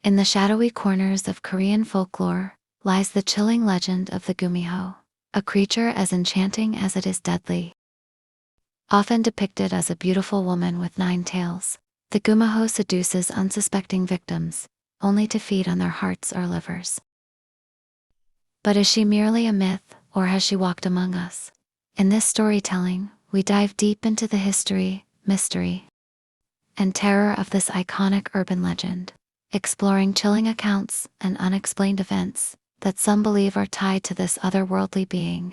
In the shadowy corners of Korean folklore lies the chilling legend of the Gumiho, a creature as enchanting as it is deadly. Often depicted as a beautiful woman with 9 tails, the Gumiho seduces unsuspecting victims, only to feed on their hearts or livers. But is she merely a myth, or has she walked among us? In this storytelling, we dive deep into the history, mystery, and terror of this iconic urban legend, exploring chilling accounts and unexplained events that some believe are tied to this otherworldly being.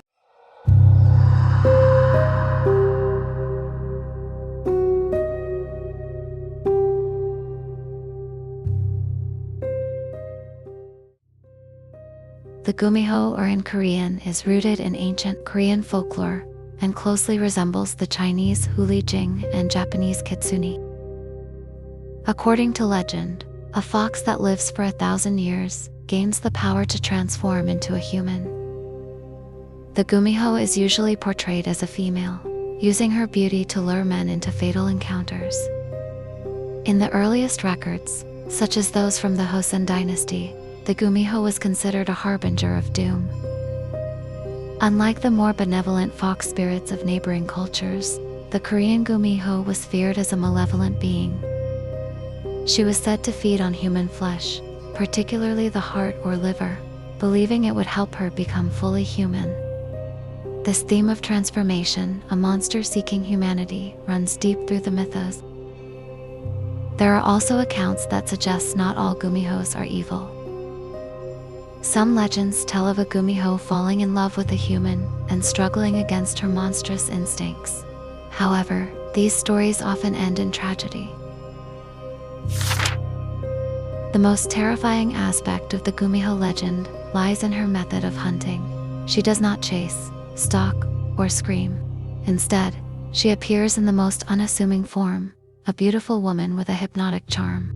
The Gumiho, or in Korean, is rooted in ancient Korean folklore and closely resembles the Chinese Hulijing and Japanese Kitsune. According to legend, a fox that lives for 1,000 years gains the power to transform into a human. The Gumiho is usually portrayed as a female, using her beauty to lure men into fatal encounters. In the earliest records, such as those from the Joseon dynasty, the Gumiho was considered a harbinger of doom. Unlike the more benevolent fox spirits of neighboring cultures, the Korean Gumiho was feared as a malevolent being. She was said to feed on human flesh, particularly the heart or liver, believing it would help her become fully human. This theme of transformation, a monster seeking humanity, runs deep through the mythos. There are also accounts that suggest not all Gumihos are evil. Some legends tell of a Gumiho falling in love with a human and struggling against her monstrous instincts. However, these stories often end in tragedy. The most terrifying aspect of the Gumiho legend lies in her method of hunting. She does not chase, stalk, or scream. Instead, she appears in the most unassuming form, a beautiful woman with a hypnotic charm.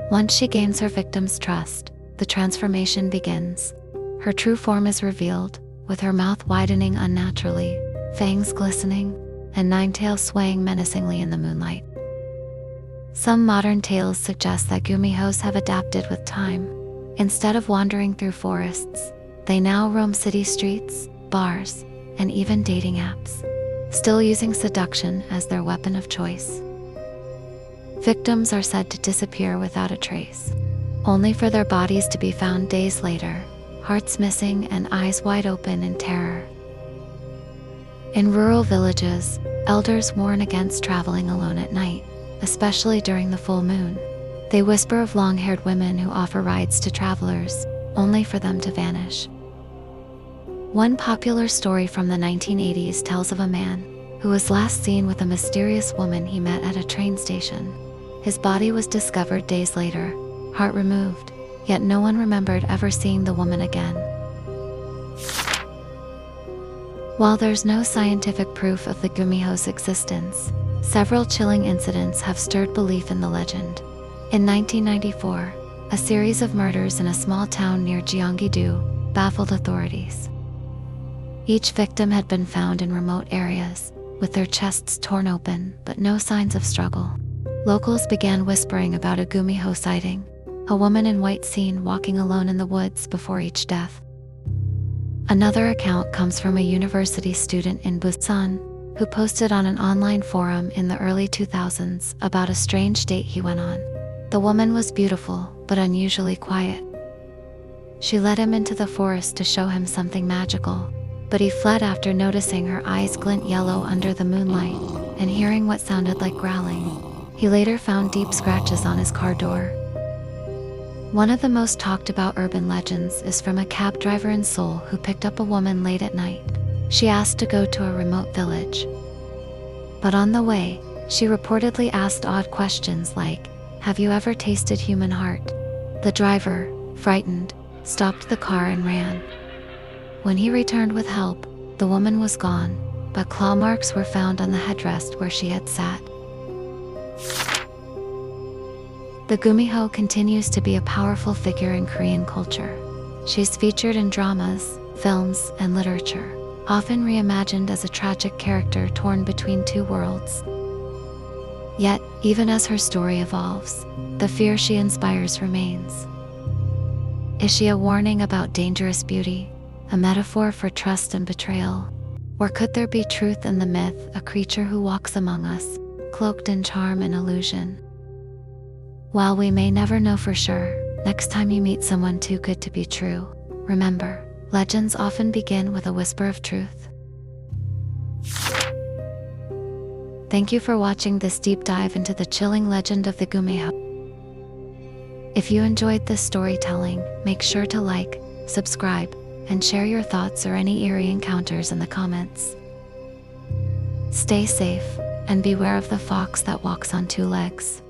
Once she gains her victim's trust, the transformation begins. Her true form is revealed, with her mouth widening unnaturally, fangs glistening, and 9 tails swaying menacingly in the moonlight. Some modern tales suggest that Gumihos have adapted with time. Instead of wandering through forests, they now roam city streets, bars, and even dating apps, still using seduction as their weapon of choice. Victims are said to disappear without a trace, only for their bodies to be found days later, hearts missing and eyes wide open in terror. In rural villages, elders warn against traveling alone at night, especially during the full moon. They whisper of long-haired women who offer rides to travelers, only for them to vanish. One popular story from the 1980s tells of a man who was last seen with a mysterious woman he met at a train station. His body was discovered days later, heart removed, yet no one remembered ever seeing the woman again. While there's no scientific proof of the Gumiho's existence, several chilling incidents have stirred belief in the legend. In 1994, a series of murders in a small town near Gyeonggi-do baffled authorities. Each victim had been found in remote areas, with their chests torn open, but no signs of struggle. Locals began whispering about a Gumiho sighting, a woman in white seen walking alone in the woods before each death. Another account comes from a university student in Busan who posted on an online forum in the early 2000s about a strange date he went on. The woman was beautiful, but unusually quiet. She led him into the forest to show him something magical, but he fled after noticing her eyes glint yellow under the moonlight and hearing what sounded like growling. He later found deep scratches on his car door. One of the most talked about urban legends is from a cab driver in Seoul who picked up a woman late at night. She asked to go to a remote village. But on the way, she reportedly asked odd questions like, "Have you ever tasted human heart?" The driver, frightened, stopped the car and ran. When he returned with help, the woman was gone, but claw marks were found on the headrest where she had sat. The Gumiho continues to be a powerful figure in Korean culture. She's featured in dramas, films, and literature, often reimagined as a tragic character torn between two worlds. Yet, even as her story evolves, the fear she inspires remains. Is she a warning about dangerous beauty, a metaphor for trust and betrayal? Or could there be truth in the myth, a creature who walks among us, cloaked in charm and illusion? While we may never know for sure, next time you meet someone too good to be true, remember, legends often begin with a whisper of truth. Thank you for watching this deep dive into the chilling legend of the Gumiho. If you enjoyed this storytelling, make sure to like, subscribe, and share your thoughts or any eerie encounters in the comments. Stay safe, and beware of the fox that walks on two legs.